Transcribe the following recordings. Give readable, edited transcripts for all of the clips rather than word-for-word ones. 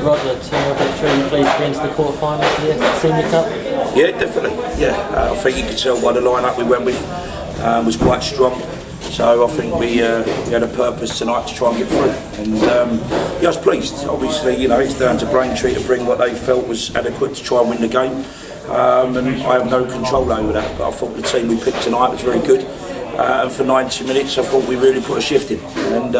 Roger, 2-0 victory, pleased to be into the quarter-final of the Essex Senior Cup? Yeah, definitely. Yeah, I think you could tell by the line-up we went with was quite strong. So I think we had a purpose tonight to try and get through. And yeah, I was pleased. Obviously, you know, it's down to Braintree to bring what they felt was adequate to try and win the game. And I have no control over that. But I thought the team we picked tonight was very good. And for 90 minutes, I thought we really put a shift in. And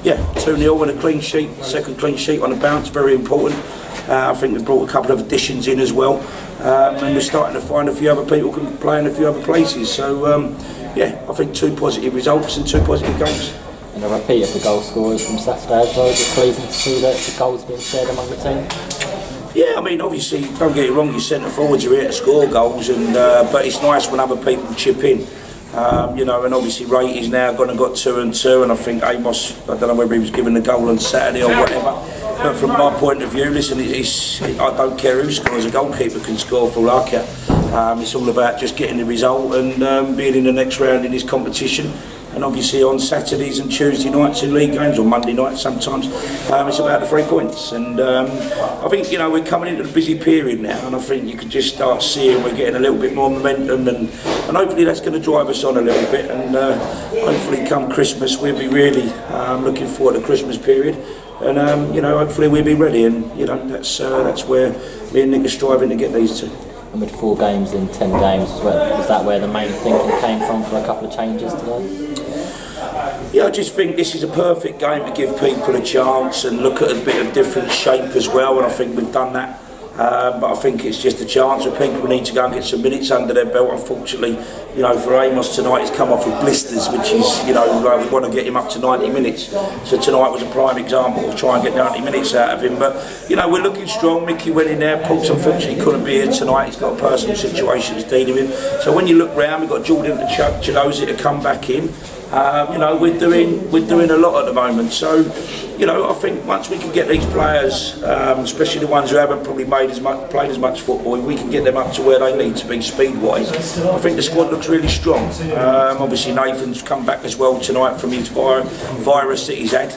yeah, 2-0 and a clean sheet, second clean sheet on the bounce, very important. I think we brought a couple of additions in as well. And we're starting to find a few other people can play in a few other places. So yeah, I think 2 positive results and 2 positive goals. And a repeat of the goal scorers from Saturday as well. Is it pleasing to see that the goals being shared among the team? Yeah, I mean, obviously, don't get it wrong, your centre forwards are here to score goals, and but it's nice when other people chip in. You know, and obviously Ray is now got 2 and 2, and I think Amos, I don't know whether he was given the goal on Saturday or whatever, but from my point of view, listen, I don't care who scores, a goalkeeper can score for all I care. It's all about just getting the result and being in the next round in this competition. And obviously on Saturdays and Tuesday nights in league games, or Monday nights sometimes, it's about the 3 points. And I think, you know, we're coming into the busy period now, and I think you can just start seeing we're getting a little bit more momentum, and hopefully that's going to drive us on a little bit. And hopefully come Christmas we'll be really looking forward to the Christmas period. And you know, hopefully we'll be ready, and you know, that's where me and Nick are striving to get these two. And with 4 games in 10 games, was that where the main thinking came from for a couple of changes today? Yeah, I just think this is a perfect game to give people a chance and look at a bit of different shape as well, and I think we've done that. But I think it's just a chance that people need to go and get some minutes under their belt. Unfortunately, you know, for Amos tonight, he's come off with blisters, which is, you know, we want to get him up to 90 minutes. So tonight was a prime example of trying to get 90 minutes out of him. But, you know, we're looking strong. Mickey went in there. Paul's unfortunately couldn't be here tonight. He's got a personal situation he's dealing with. So when you look round, we've got Jordan to Chalosi to come back in. You know, we're doing a lot at the moment. So, you know, I think once we can get these players, especially the ones who haven't probably played as much football, we can get them up to where they need to be speed-wise. I think the squad looks really strong. Obviously Nathan's come back as well tonight from his virus that he's had.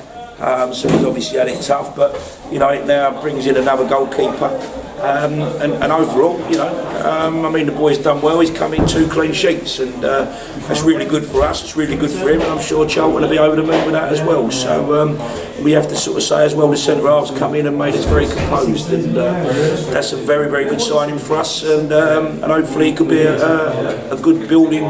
So he's obviously had it tough, but you know, it now brings in another goalkeeper. And overall, you know, I mean, the boy's done well. He's come in 2 clean sheets, and that's really good for us. It's really good for him, and I'm sure Charlton will be over the moon with that as well. So we have to sort of say as well, the centre halves come in and made us very composed, and that's a very, very good signing for us. And hopefully it could be a good building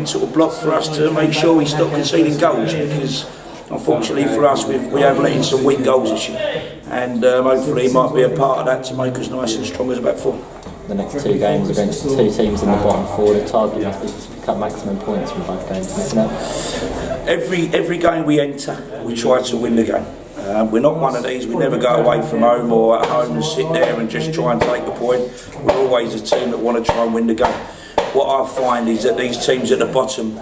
sort of block for us to make sure we stop conceding goals, because unfortunately for us, we have let in some weak goals this year, and hopefully he might be a part of that to make us nice and strong as a back four. The next 2 games against 2 teams in the bottom 4, the target must be to pick up maximum points from both games, isn't it? Every game we enter, we try to win the game. We're not one of these, we never go away from home or at home and sit there and just try and take a point. We're always a team that want to try and win the game. What I find is that these teams at the bottom,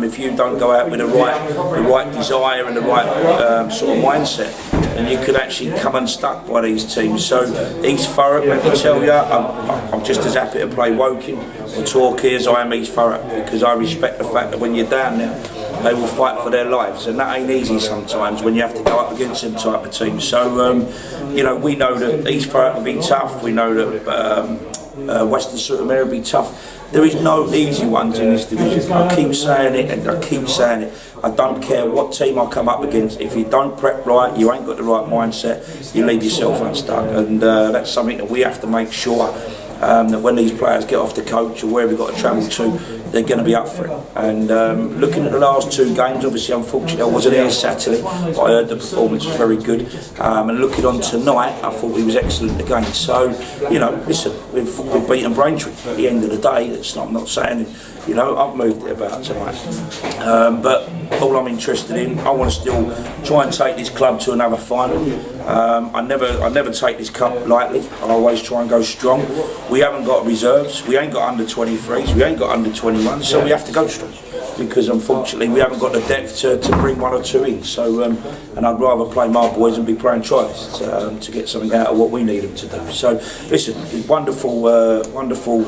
if you don't go out with the right desire and the right sort of mindset, then you could actually come unstuck by these teams. So East Thurrock, let me tell you, I'm just as happy to play Woking or Torquay as I am East Thurrock, because I respect the fact that when you're down there, they will fight for their lives, and that ain't easy sometimes when you have to go up against them type of teams. So you know, we know that East Thurrock will be tough. We know that Western Sutton will be tough. There is no easy ones in this division. I keep saying it and I keep saying it. I don't care what team I come up against. If you don't prep right, you ain't got the right mindset, you leave yourself unstuck. And that's something that we have to make sure that when these players get off the coach or where we've got to travel to, they're going to be up for it. And looking at the last 2 games, obviously unfortunately I wasn't here Saturday, but I heard the performance was very good. And looking on tonight, I thought he was excellent again. So, you know, listen, we've beaten Braintree. At the end of the day, I'm not saying, you know, I've moved it about tonight. But all I'm interested in, I want to still try and take this club to another final. I never take this cup lightly. I always try and go strong. We haven't got reserves. We ain't got under 23s. We ain't got under 21s. So we have to go strong, because unfortunately we haven't got the depth to bring 1 or 2 in. So and I'd rather play my boys and be playing tries to get something out of what we need them to do. So listen, wonderful, wonderful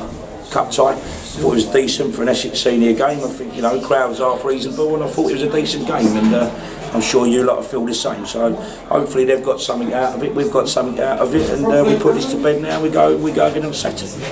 cup tie. I thought it was decent for an Essex Senior game. I think, you know, crowds are reasonable, and I thought it was a decent game. And I'm sure you lot will feel the same. So hopefully they've got something out of it, we've got something out of it, and we put this to bed now. We go again on Saturday.